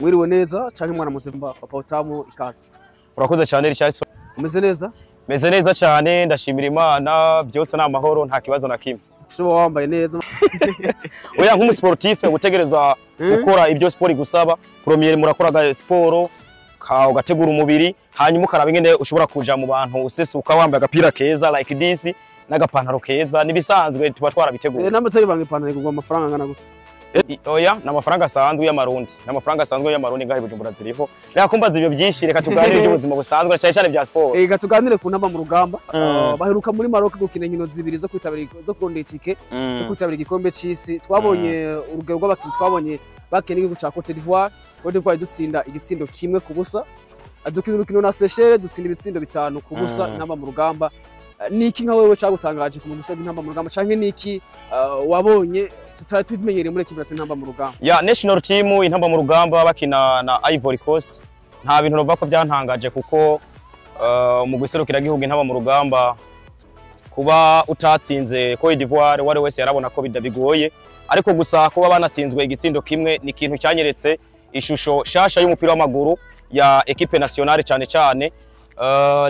Mwiriwe neza canke mwana muzemba papa utamu ikasi. Urakoze cyane Richardson. Umeze neza? Meze neza cyane ndashimira Imana byose na mahoro nta kibazo na kimwe. Shuba wambaye neza. Oya nk'umusportif gutegereza gukora ibyo sport gusaba. Premier murakora sport ka ugategura umubiri hanyuma ukaraba ingene ushobora kuja mu bantu usesuka wambaye agapira keza like this n'agapantaro keza nibisanzwe tuba twarabiteguye. Namatari bange ipantaro kugwa amafaranga ngana gute? Oya n'amafaranga asanzwe y'amarundi n'amafaranga asanzwe y'amarundi ngahe Bujumbura ziriho reka kumbaza ibyo byinshi reka tuganire iby'ubuzima busanzwe cyane cyane bya sport reka tuganire ku ntamba mu rugamba baheruka muri Maroc gukina inkino zibiri zo kwitabira zo kurondera itike zo kwitabira igikombe c'isi twabonye urugero rw'abakinyi twabonye bakina igihugu ca Cote d'Ivoire Cote d'Ivoire dutsinda igitsindo kimwe ku busa dukina urukino na Seychelles dutsinda ibitsindo 5 ku busa ntamba mu rugamba niki nka wewe cagutangaje ku musego ntamba mu rugamba canke niki wabonye tutari tumenyereye muri equipe y'intamba mu rugamba ya national team intamba mu rugamba bakina na Ivory Coast nta bintu nova ko byantangaje kuko mu guserukira gihugu intamba mu rugamba kuba utatsinze Cote d'Ivoire wari wese yarabona ko bidabigoye ariko gusa kuba banatsinzwe igitsindo kimwe ni ikintu cyanyeretse ishusho shasha y'umupira w'amaguru ya equipe nationale cyane cyane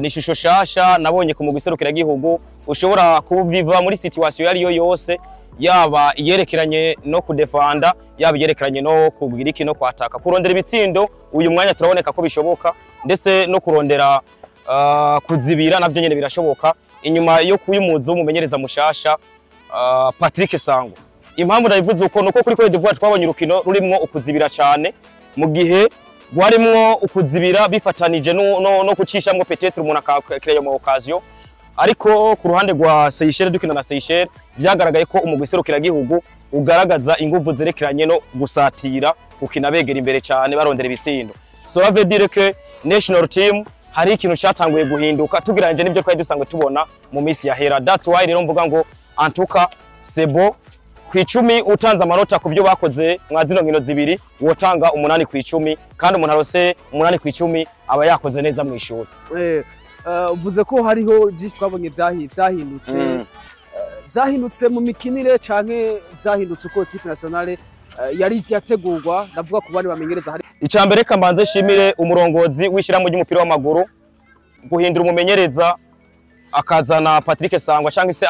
ni ishusho shasha nabonye ku guserukira gihugu ushobora kubiva muri situation yari yo yose yaba yerekeranye no kudefanda yaba yerekeranye no kugira iki no kwataka kurondera ibitsindo uyu mwanya turaboneka ko bishoboka ndetse no kurondera kuzibira navyo nyene birashoboka inyuma yo kuyumuza umumenyereza mushasha Patrick Sango impamvu ndabivuze uko nuko kuri Cote d'Ivoire twabonye urukino rurimwo ukuzibira cyane mu gihe gwarimwo ukuzibira bifatanije no kucishamwe peut-être umuntu akakreya mu occasion ariko ku ruhande rwa Seychelles dukina na Seychelles byagaragaye ko umugwi serukira gihugu ugaragaza inguvu zerekeranye no gusatira ukina begera imbere cyane barondera ibitsindo so ça veut dire que national team hari ikintu cyatanguye guhinduka tugiranje nibyo twari dusangwe tubona mu misi ya hera that's why rero mvuga ngo antuka sebo ku 10 utanze amanota ku byo bakoze mwazino nkino zibiri wotanga 8 ku 10 kandi umuntu arose 8 ku 10 aba yakoze neza mu ishuri uvuze ko hariho byinshi twabonye byahindutse mu mikinire canke byahindutse uko equipe nationale yari yategurwa ndavuga ku bandi bamenyereza hari icambere kambanze shimire umurongozi wishiramo ry'umupira w'amaguru guhindura umumenyereza akazana Patrick Sangwa canke se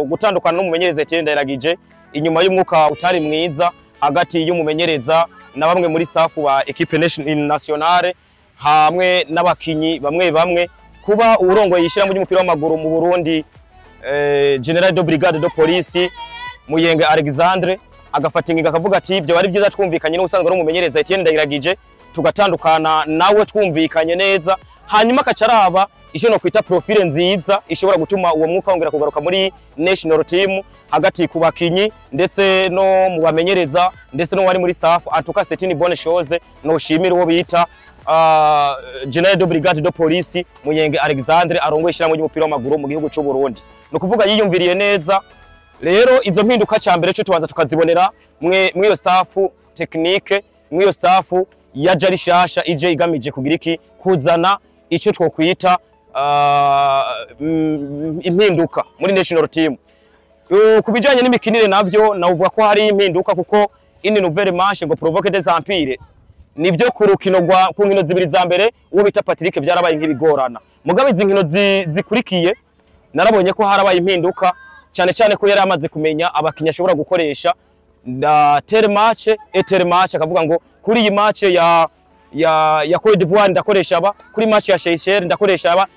gutandukana n'umumenyereza Etienne Ndayiragije inyuma y'umwuka utari mwiza hagati y'umumenyereza na bamwe muri staff wa equipe nationale hamwe n'abakinyi bamwe kuba uburongo yishiramo ry'umupira w'amaguru mu Burundi General de Brigade de Police Muyenge Alexandre agafatinga akavuga ati ibyo bari byiza twumvikanye n'ubusanzwe n'umumenyereza Etienne Ndayiragije tugatandukana nawe twumvikanye neza hanyuma akacaraba isho no kwita profile nziza ishobora gutuma uwo mwuka wongera kugaruka muri national team hagati ku bakinyi ndetse no mu bamenyereza ndetse no wari muri staff antuka setini bonne chose no shimira uwo bita General de Brigade de Police Muyenge Alexandre arongoye ishiramo ry'umupira w'amaguru mu gihugu cy'u Burundi no kuvuga yiyumviriye neza rero izo mpinduka cyambere cyo tubanza tukazibonera mwiyo staff technique mwiyo staff ya jari shasha ije igamije kugira iki kuzana icyo twokwita impinduka muri national team kubijanye n'imikinire navyo navuga ko hari impinduka kuko ini nouvelle manche ngo provoque des empires nivyo ku rukino rwa ku nkino zibiri za mbere uwo bita Patrick byarabaye nk'ibigorana mugabe izi nkino zikurikiye narabonye ko harabaye impinduka cyane cyane ko yari amaze kumenya abakinya ashobora gukoresha tel match akavuga ngo kuri iyi match ya Cote d'Ivoire ndakoresha aba kuri match ya Seychelles ndakoresha aba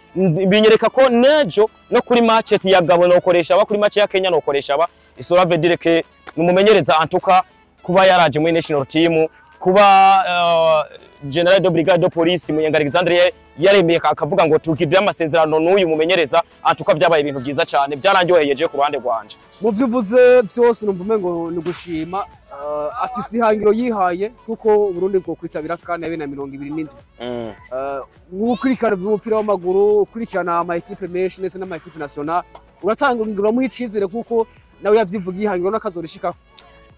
binyereka ko nejo no kuri match ya Gabon nokoresha aba kuri match ya Kenya nokoresha aba isora veut dire que numumenyereza antuka kuba yaraje muri national team kuba General de Brigade de Police Muyenge Alexandre yaremeye akavuga ngo tukidire amasezerano n'uyu mumenyereza antuka byabaye ibintu byiza cyane byarangyoheyeje ku ruhande rwanje mu byuvuze byose numva ngo ni gushima afisi ihangiro yihaye kuko Burundi bwo kwitabira kandi ya 2027 gukurikirana umupira w'amaguru ukurikirana ama equipe menshi ndetse n'ama equipe nationale uratanga ngiro mu icizere kuko nawe yavyivuga ihangiro n'akazorishika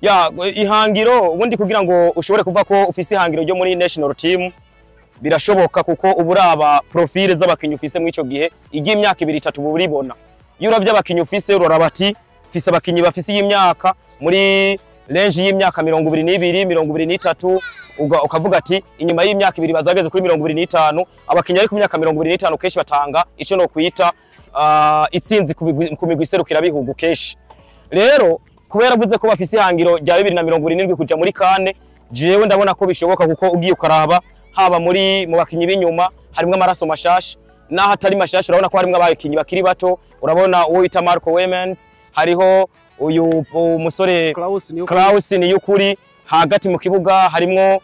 ya ihangiro ubundi kugira ngo ushobore kuva ko ufise ihangiro ryo muri national team birashoboka kuko uburaba profile z'abakinyi ufise mu ico gihe igi imyaka 2-3 buribona iyo uravye abakinyi ufise urarabati fise abakinyi bafise y'imyaka muri range y'imyaka 22, 23 ukavuga ati inyuma y'imyaka 2 bazageze kuri 25 abakinyi ari ku myaka 25 keshi batanga ico no kwita itsinzi ku migwi iserukira bihugu keshi. Rero kubera buze ko bafise ihangiro rya 2027 kuja muri kane, jewe ndabona ko bishoboka kuko ugiye ukaraba haba mu bakinyi b'inyuma harimwe amaraso mashasha naho atari mashasha, urabona ko harimwe abakinyi bakiri bato, urabona uwo bita Marco Wemens, hariho uyu umusore Klaus ni yukuri, hagati mu kibuga harimwo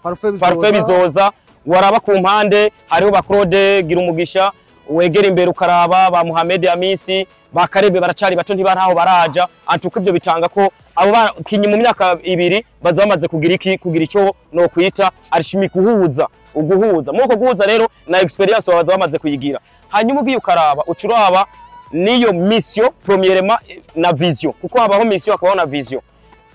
Parfait Bizoza, waraba ku mpande hariho ba Claude Girumugisha, wegera imbere ukaraba ba Mohamed Amisi, bakarebe baracari bato ntibaraho baraja, antuko ivyo bitanga ko abo bakinyi mu myaka 2 baza bamaze kugira ico no kwita arishimi guhuza muko guhuza rero na experience baza bamaze kuyigira. Hanyuma ugiye ukaraba ucuraba niyo mission premièrement na vision, kuko habaho mission akabaho na vision.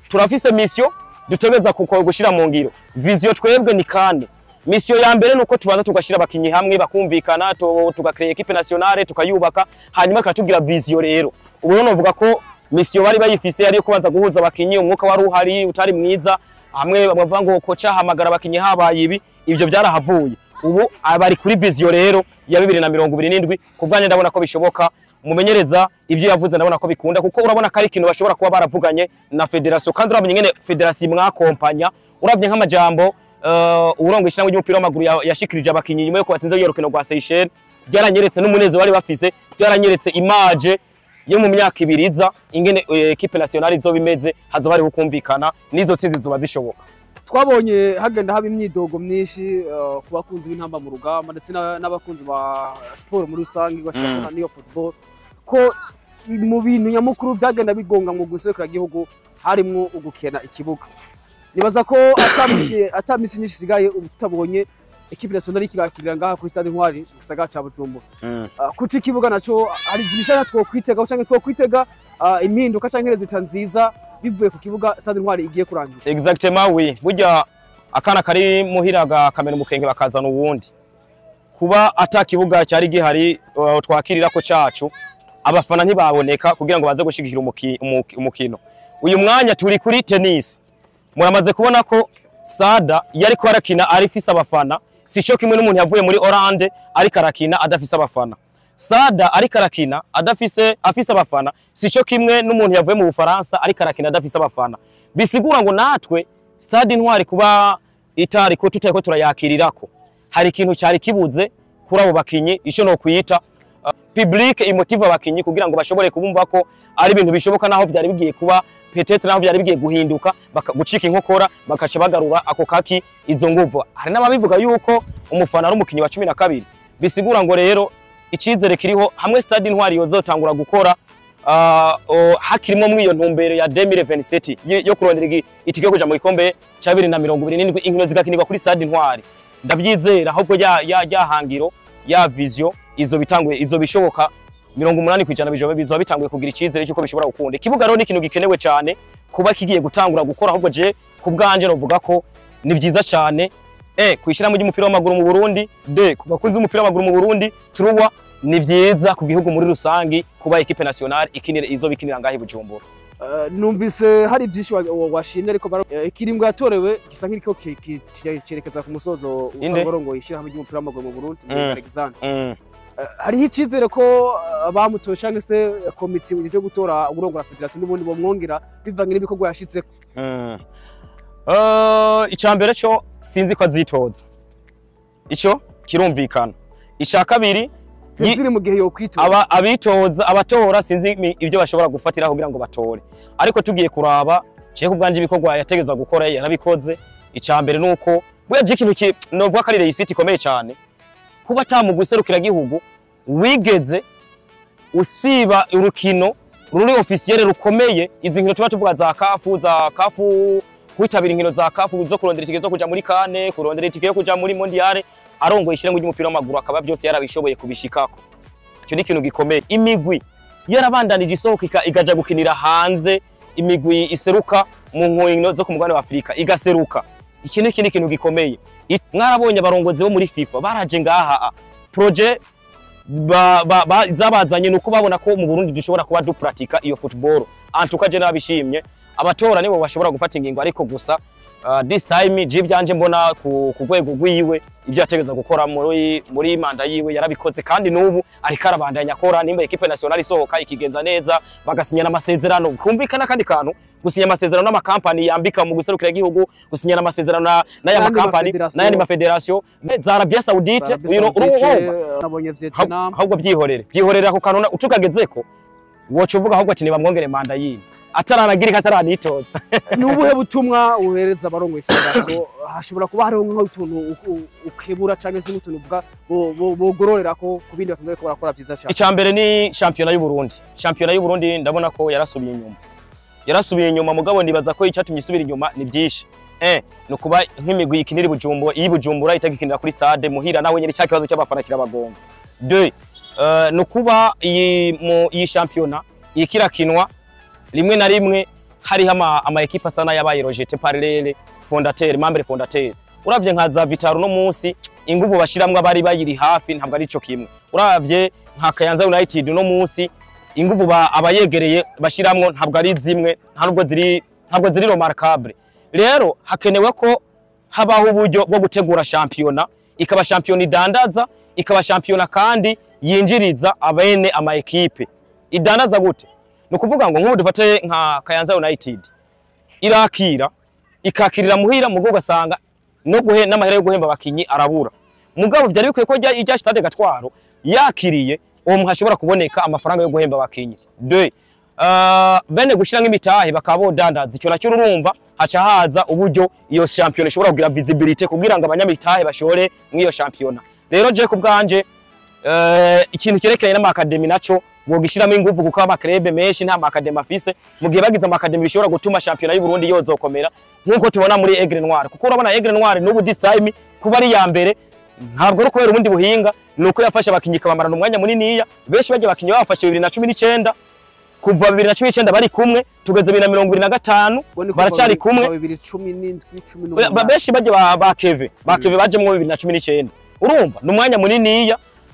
Turafise mission dutegeza gushira mu ngiro, vision twebwe ni kane. Mission ya mbere nuko tubanza tugashira abakinyi hamwe bakumvikana, tugacreate equipe nationale tukayubaka, hanyuma katugira vision. Rero ubu novuga ko mission bari bayifise ari kubanza guhuza abakinyi, umwuka wari uhari utari mwiza, hamwe bavuga ngo kocha hamagara abakinyi habaye ibi, ivyo byarahavuye. Ubu abari kuri vision rero ya 2027 kubwanye ndabona ko bishoboka. Mumenyereza ibyo yavuze ndabona ko bikunda, kuko urabona kari ikintu bashobora kuba baravuganye na federation, kandi urabye nyene federation mwakompanya, urabye nk'amajambo uburongo ishyiraho ry'umupira w'amaguru yashikirije abakinyi nyuma yo kubatsinze y'urukino rwa Seychelles, byaranyeretse n'umunezero bari bafise, byaranyeretse image yo mu myaka 2 iza ingene equipe nationale izo bimeze, hazo bari bukumvikana nizo tsinzi zoba zishoboka. Twabonye hagenda haba imyidogo myinshi ku bakunzi b'intamba mu rugamba ndetse n'abakunzi ba sport muri rusangi bashaka niyo football, ko mu bintu nyamukuru byagenda bigonga mu gusekera gihugu harimwo ugukena ikibuga. Nibaza ko atamisi nyinshi sigaye utabonye equipe nationale ikirakirira ngaha kuri Stade Intwari gisagara ca Bujumbura. Kuki ikibuga naco hari ibishaka twokwitega canke twokwitega impinduka canke rezita nziza bivuye ku kibuga Stade Intwari igiye kurangira. Exactement, oui. Burya akana kari muhiraga kamera umukenge bakazana uwundi. Kuba ata kibuga cyari gihari twakirira ko cacu, abafana ntibaboneka kugira ngo baze gushigikira umukino. Uyu mwanya turi kuri tennis. Muramaze kubona ko Sada yari ko arakina arifise abafana, sico kimwe n'umuntu yavuye muri Hollande ariko arakina adafise abafana. Sada ariko arakina afise abafana, sico kimwe n'umuntu yavuye mu Bufaransa ariko arakina adafise abafana. Bisigura ngo natwe Stade Intwari kuba itari ko tutayeko turayakirirako, hari ikintu cyari kibuze kuri abo bakinyi, ico no kwita public emotive abakinyi kugira ngo bashobore kubumva ko ari ibintu bishoboka naho byari bigiye kuba peut-être naho byari bigiye guhinduka gucika inkokora bakaca bagarura ako kaki izo nguvu. Hari n'ababivuga yuko umufana ari umukinyi wa 12. Bisigura ngo rero icizere kiriho hamwe Stade Intwari yozotangura gukora hakirimo mu iyo ntumbero ya 2027 yo kurondera itike kuja mu gikombe ca 2027 inkino zigakinirwa kuri Stade Intwari. Ndabyizera ahubwo ya hangiro ya vision izo bishoboka 80% bizoba bitanguye kugira icizere cyuko bishobora gukunda. Ikibuga rero ni ikintu gikenewe cyane kuba kigiye gutangura gukora, ahubwo je kubwanje novuga ko ni byiza cyane kwishira mu umupira w'amaguru mu Burundi, ku bakunzi umupira w'amaguru mu Burundi, truwa ni byiza ku gihugu muri rusangi kuba equipe nationale ikinira izo bikinira ngahe Bujumbura. Numvise hari byinshi washimye, ariko ikiringo yatorewe gisa nk'iriko cyerekeza ku musozo usangorongo yishira hamwe y'umupira w'amaguru mu Burundi muri Alexandre. Hariho icizere ko bamutoye canke se komite yo gutora urongora federation n'ubundi bomwongera bivanye n'ibikorwa yashitseko. Icambere cyo sinzi ko azitoza, ico kirumvikana. Ica kabiri ziri mu gihe yo kwitora abitoza abatora sinzi ibyo bashobora gufatira kugira ngo batore, ariko tugiye kuraba cye kubwanje ibikorwa yategeza gukora yarabikoze. Icambere nuko bweje ikintu novuga kari City ikomeye cyane kuba tamuguserukira gihugu wigeze usiba urukino ruri officiel rukomeye. Izi nkino tuba tuvuga za kafu kwitabira inkino za kafu zo kurondera itike zo kuja muri kane, kurondera itike yo kuja muri mondiale, arongoye ishirango ry'umupira w'amaguru akaba byose yarabishoboye kubishikako. Icyo ni ikintu gikomeye. Imigwi yarabandanije isohoka igaja gukinira hanze, imigwi iseruka mu nkino zo ku mugabane wa Afrika igaseruka. Iki ni ikintu gikomeye. Mwarabonye abarongozi bo muri FIFA baraje ngaha projet zabazanye nuko babona ko mu Burundi dushobora kuba dupratika iyo football. Antuka je nabishimye, abatora nibo bashobora gufata ingingo, ariko gusa this time je byanje mbona ku rwego rwiwe ibyo yategeza gukora muri manda yiwe yarabikoze kandi nubu ariko arabandanya akora nimba equipe nationale isohoka ikigenza neza bagasinya n'amasezerano kumvikana kandi kantu gusinya amasezerano n'amakampani yambika mu guserukira igihugu gusinya n'amasezerano n'aya makampani n'ayandi mafederation za Arabia Saoudite nabonye Vietnam ahubwo byihorera ako kanona ucukagezeko woco uvuga ahubwo ati nibamwongere manda yindi ataranagira ataranitoza nubuhe butumwa uhereza abarongo ifederation hashobora kuba hariho nk'utuntu ukebura canke se n'utuntu uvuga bogororera ko kubindi basanzwe ko barakora vyiza cyane. Icambere ni championnat y'u Burundi ndabona ko yarasubiye inyuma mugabo ndibaza ko icyatumye isubira inyuma ni byinshi no kuba nk'imigwi ikinira Bujumbura itagikinira kuri stade muhira nawe nyiri cya kibazo cy'abafana kirabagonga. 2 no kuba iyi championnat ikirakinwa rimwe na rimwe hari ama equipe asana yabaye rojete parallele membre fondateur uravye nka za Vitaro no munsi inguvu bashiramwe abari bayiri hafi ntabwo ari cyo kimwe uravye nka Kayanza United no munsi inguvu abayegereye bashiramwe ntabwo ari zimwe ntabwo ziri remarkable rero hakenewe ko habaho uburyo bwo gutegura championnat ikaba championnat idandaza ikaba championnat kandi yinjiriza abene ama equipe idandaza gute no kuvuga ngo nk'ubu dufate nka Kayanza United ikakirira muhira mugo gasanga no n'amahera yo guhemba abakinyi arabura mugabo byari bikwiye ko ijya stade Gatwaro yakiriye uwo muhashobora kuboneka amafaranga yo guhemba abakinyi 2 bene gushira nk'imitahe bakabo dandaza icyo nacyo urumva haca haza uburyo iyo champion ishobora kugira visibility kugira ngo abanyamitahe bashore nk'iyo champion rero je ku bwanje ikintu kirekeye n'amakademi naco bogishiramo ingufu kuko amakrebe menshi nta makademi afise mu gihe bagize amakademi bishobora gutuma championnat y'u Burundi yozokomera nkuko tubona muri Aigle Noir kuko urabona Aigle Noir n'ubu this time kuba ari ya mbere ntabwo ari kubera ubundi buhinga nuko yafasha abakinyi kabamarana umwanya munini benshi bagiye abakinyi bafashe 2019 kuva 2019 bari kumwe tugeze 2025 baracari kumwe 2017 benshi bagiye ba Keve baje mu 2019 urumva n'umwanya munini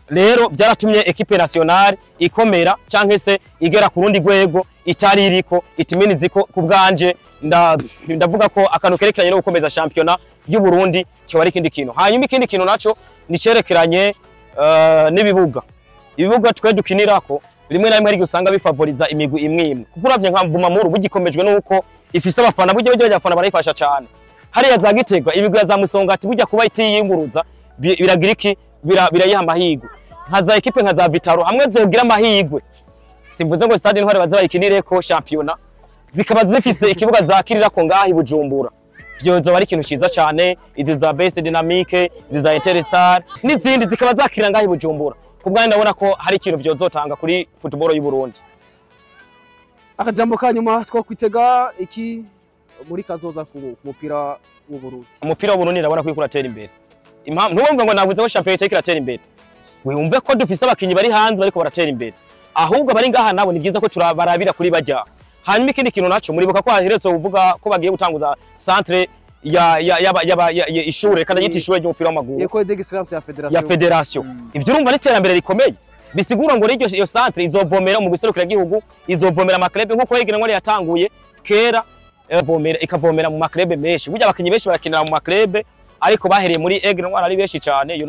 rero byaratumye equipe nationale ikomera canke se igera ku rundi rwego itari iriko itiminizi ko kubwanje ndavuga ko akantu kerekeranye no gukomeza championnat y'u Burundi cyo ari kindi kintu hanyuma ikindi kintu naco nicerekeranye n'ibibuga twe dukinirako rimwe na rimwe ari usanga bifavoriza imigwi imwe kuko uravye nka Bumamuru bugikomejwe nuko ifise abafana burya abafana barayifasha cyane hariya za Gitega ibigwi za Musongati burya kuba itiyinguruza biragira iki birayiha amahigwe nka za equipe nka za Vitaro hamwe zogira amahigwe simvuze ngo stade Intwari bazabayikinire ko championnat zikaba zifise ikibuga zakirira ko ngahi Bujumbura byozo bari ikintu ciza cyane izi za Base Dynamique izi za Interstar n'izindi zikaba zakirira ngahi Bujumbura kubwa ndabona ko hari ikintu byozotanga kuri football y'u Burundi. Akajambo kanyuma two kwitega iki muri kazoza ku mupira w'u Burundi. Umupira w'u Burundi ndabona ko ikuratera imbere. Ntuwumva ngo navuze ko championnat ikiratera imbere. Wumve ko dufise abakinyi bari hanze bariko baratera imbere. Ahubwo bari ngaha nabo ni byiza ko turabarabira kuri bajya. Hanyuma ikindi kintu naco muribuka ko haheretse uvuga ko bagiye gutanguza centre ya ishure kandi yita ishure ry'umupira w'amaguru. École d'excellence ya federation. Ibyo urumva n'iterambere rikomeye. Bisigura ngo iryo centre izovomera mu guserukira igihugu, izovomera amaklebe nkuko Aigle Noir yatanguye kera ikavomera mu maklebe menshi. Burya abakinyi benshi barakinira mu maklebe ariko bahereye muri Aigle Noir ari benshi cyane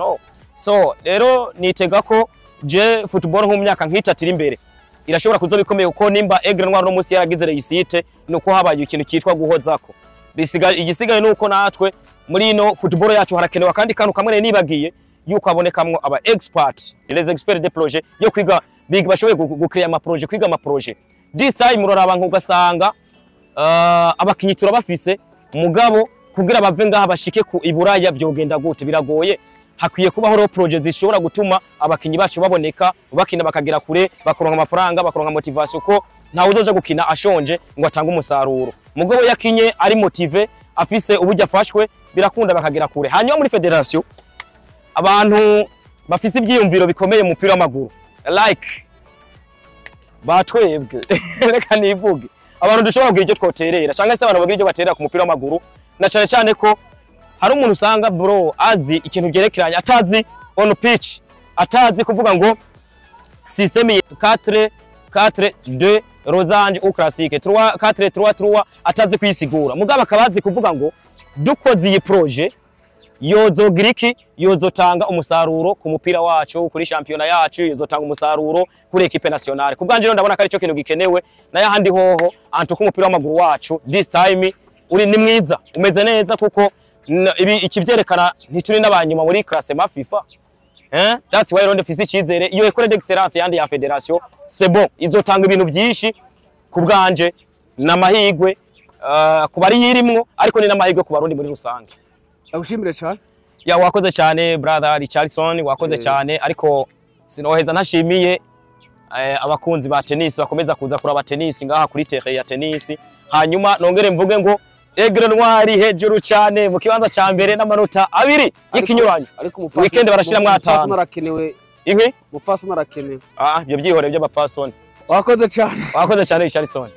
so rero nitega ko je football nko mu myaka nk'itatira imbere irashobora kuzobikomeye uko nimba Aigle Noir no musi yaragize reisite nuko habaye ikintu kitwa guhozako igisigaye nuko natwe muri ino football yacu harakenewa kandi kantu kamwe nibagiye yuko abonekamwo aba expert les experts de projet yo kwiga big bashoboye gukreya ama projet kwiga ama projet this time uraraba nkugasanga abakinyi turabafise mugabo kugira bave ngaha bashike ku Iburaya byogenda gute biragoye hakwiye kubaho ro project zishobora gutuma abakinyi bacu baboneka bakina bakagira kure bakoronka amafaranga bakoronka motivation ko ntawe uzoja gukina ashonje ngo atanga umusaruro mugabo yakinye ari motive afise uburyo afashwe birakunda bakagira kure hanyuma muri federation abantu bafise ibyiyumviro bikomeye mu mupira w'amaguru like batwebwe reka nivuge abantu dushobora kugira icyo twoterera cyangwa se abantu bagira icyo baterera ku mupira w'amaguru na cyane cyane ko hari umuntu usanga bro azi ikintu gerekeranye atazi on pitch atazi kuvuga ngo systeme 4-4-2 Rosange au classique 3-4-3-3 atazi kwisigura mugaba akabazi kuvuga ngo dukoze iyi projet yozogira iki, yozotanga umusaruro ku mupira wacu, kuri championnat yacu, yozotanga umusaruro kuri equipe nationale. Kubwanje rero ndabona ko ari cyo kintu gikenewe, na yahandi hoho antuka umupira w'amaguru wacu this time uri ni mwiza, umeze neza kuko ibi ikivyerekana ntituri n'abanyuma muri classement FIFA. That's why ronde fisi cyizere iyo école d'excellence yandi ya fédération c'est bon, izotanga ibintu byinshi kubwanje n'amahigwe ku bari yirimwo, ariko ni n'amahigwe ku barundi muri rusange. Ndagushimire cyane. Ya wakoze cyane brother Richardson, wakoze cyane, ariko sinoheza ntashimiye abakunzi ba tennis bakomeza kuza kuraba tennis ngaha kuri terrain ya tennis. Hanyuma nongere mvuge ngo Aigle Noir hejuru cyane mu kibanza ca mbere n'amanota 2 y'ikinyuranyo. Weekend barashira mwatanu. Narakenewe. Inki? Mufasa narakenewe. Ibyo byihore by'abapfasoni. Wakoze cyane. Wakoze cyane Richardson.